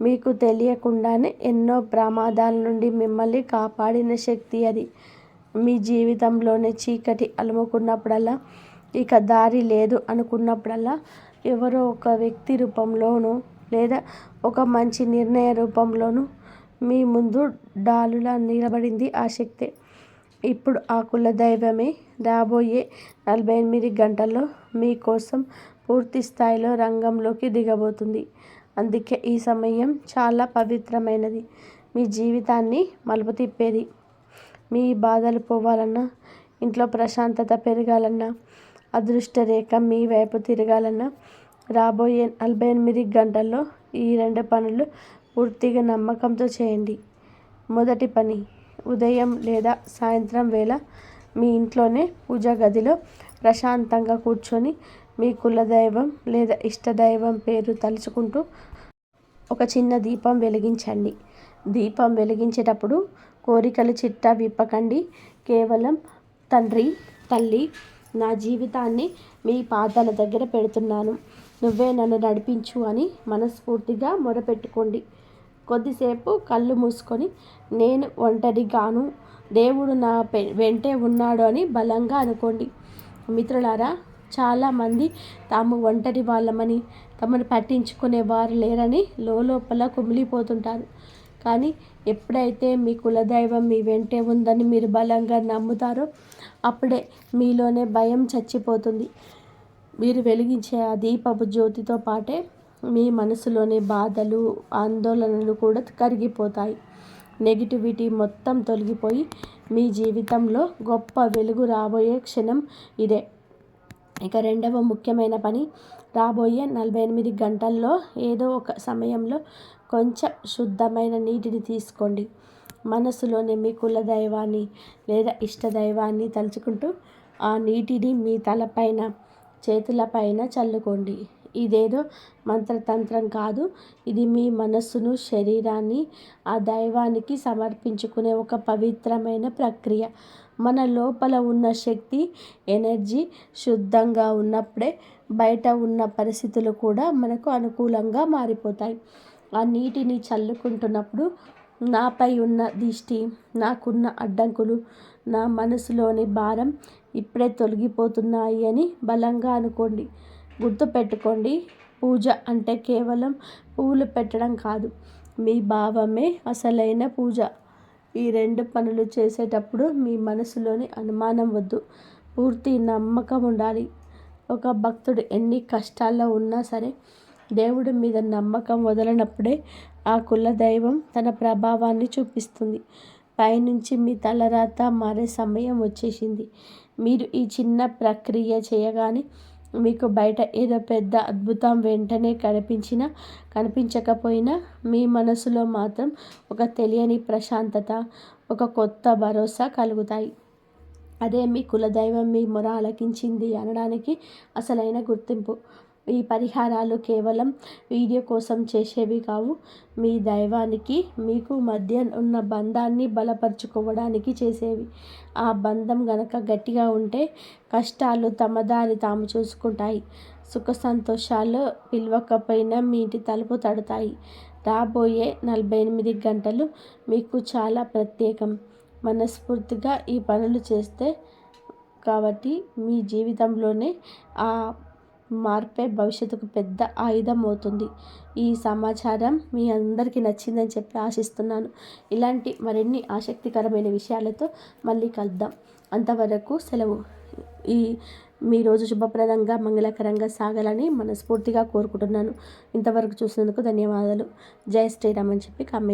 మీకు తెలియకుండానే ఎన్నో ప్రమాదాల నుండి మిమ్మల్ని కాపాడిన శక్తి అది. మీ జీవితంలోనే చీకటి అలుముకున్నప్పుడల్లా, ఇక దారి లేదు అనుకున్నప్పుడల్లా ఎవరో ఒక వ్యక్తి రూపంలోనూ లేదా ఒక మంచి నిర్ణయ రూపంలోనూ మీ ముందు డాలులా నిలబడింది ఆ శక్తే. ఇప్పుడు ఆ కులదైవమే రాబోయే 48 గంటల్లో మీకోసం పూర్తి స్థాయిలో రంగంలోకి దిగబోతుంది. అందుకే ఈ సమయం చాలా పవిత్రమైనది. మీ జీవితాన్ని మలుపు తిప్పేది. మీ బాధలు పోవాలన్నా, ఇంట్లో ప్రశాంతత పెరగాలన్నా, అదృష్ట రేఖ మీ వైపు తిరగాలన్నా రాబోయే 48 గంటల్లో ఈ 2 పనులు పూర్తిగా నమ్మకంతో చేయండి. మొదటి పని, ఉదయం లేదా సాయంత్రం వేళ మీ ఇంట్లోనే పూజా గదిలో ప్రశాంతంగా కూర్చొని మీ కులదైవం లేదా ఇష్టదైవం పేరు తలుచుకుంటూ ఒక చిన్న దీపం వెలిగించండి. దీపం వెలిగించేటప్పుడు కోరికలు చిట్టా విప్పకండి. కేవలం తండ్రి, తల్లి, నా జీవితాన్ని మీ పాదాల దగ్గర పెడుతున్నాను, నువ్వే నన్ను నడిపించు అని మనస్ఫూర్తిగా మొరపెట్టుకోండి. కొద్దిసేపు కళ్ళు మూసుకొని నేను ఒంటరిగాను, దేవుడు నా వెంటే ఉన్నాడు అని బలంగా అనుకోండి. మిత్రులారా, చాలామంది తాము ఒంటరి వాళ్ళమని, తమను పట్టించుకునే వారు లేరని లోపల కుమిలిపోతుంటారు. కానీ ఎప్పుడైతే మీ కులదైవం మీ వెంటే ఉందని మీరు బలంగా నమ్ముతారో అప్పుడే మీలోనే భయం చచ్చిపోతుంది. మీరు వెలిగించే ఆ దీపపు జ్యోతితో పాటే మీ మనసులోని బాధలు, ఆందోళనలు కూడా కరిగిపోతాయి. నెగిటివిటీ మొత్తం తొలగిపోయి మీ జీవితంలో గొప్ప వెలుగు రాబోయే క్షణం ఇదే. ఇక రెండవ ముఖ్యమైన పని, రాబోయే 48 గంటల్లో ఏదో ఒక సమయంలో కొంచెం శుద్ధమైన నీటిని తీసుకోండి. మనసులోని మీ కులదైవాన్ని లేదా ఇష్టదైవాన్ని తలుచుకుంటూ ఆ నీటిని మీ తలపైన, చేతులపైన చల్లుకోండి. ఇదేదో మంత్రతంత్రం కాదు. ఇది మీ మనస్సును, శరీరాన్ని ఆ దైవానికి సమర్పించుకునే ఒక పవిత్రమైన ప్రక్రియ. మన లోపల ఉన్న శక్తి, ఎనర్జీ శుద్ధంగా ఉన్నప్పుడే బయట ఉన్న పరిస్థితులు కూడా మనకు అనుకూలంగా మారిపోతాయి. ఆ నీటిని చల్లుకుంటున్నప్పుడు నాపై ఉన్న దిష్టి, నాకున్న అడ్డంకులు, నా మనసులోని భారం ఇప్పుడే తొలగిపోతున్నాయి అని బలంగా అనుకోండి. గుర్తుపెట్టుకోండి, పూజ అంటే కేవలం పువ్వులు పెట్టడం కాదు, మీ భావమే అసలైన పూజ. ఈ 2 పనులు చేసేటప్పుడు మీ మనసులోని అనుమానం వద్దు, పూర్తి నమ్మకం ఉండాలి. ఒక భక్తుడు ఎన్ని కష్టాల్లో ఉన్నా సరే దేవుడి మీద నమ్మకం వదలనప్పుడే ఆ కులదైవం తన ప్రభావాన్ని చూపిస్తుంది. పైనుంచి మీ తలరాత మారే సమయం వచ్చేసింది. మీరు ఈ చిన్న ప్రక్రియ చేయగానే మీకు బయట ఏదో పెద్ద అద్భుతం వెంటనే కనిపించినా కనిపించకపోయినా మీ మనసులో మాత్రం ఒక తెలియని ప్రశాంతత, ఒక కొత్త భరోసా కలుగుతాయి. అదే మీ కులదైవం మీ మొర ఆలకించింది అనడానికి అసలైన గుర్తింపు. ఈ పరిహారాలు కేవలం వీడియో కోసం చేసేవి కావు. మీ దైవానికి మీకు మధ్య ఉన్న బంధాన్ని బలపరుచుకోవడానికి చేసేవి. ఆ బంధం గనక గట్టిగా ఉంటే కష్టాలు తమ దారి తాము చూసుకుంటాయి. సుఖ సంతోషాలు పిలవకపోయినా మీ ఇంటి తలుపు తడతాయి. రాబోయే 48 గంటలు మీకు చాలా ప్రత్యేకం. మనస్ఫూర్తిగా ఈ పనులు చేస్తే కాబట్టి మీ జీవితంలోనే ఆ మార్పే భవిష్యత్తుకు పెద్ద ఆయుధం అవుతుంది. ఈ సమాచారం మీ అందరికీ నచ్చిందని చెప్పి ఆశిస్తున్నాను. ఇలాంటి మరిన్ని ఆసక్తికరమైన విషయాలతో మళ్ళీ కలుద్దాం. అంతవరకు సెలవు. ఈ మీ రోజు శుభప్రదంగా మంగళకరంగా సాగాలని మనస్ఫూర్తిగా కోరుకుంటున్నాను. ఇంతవరకు చూసినందుకు ధన్యవాదాలు. జై శ్రీరామ్ అని చెప్పి కామెంట్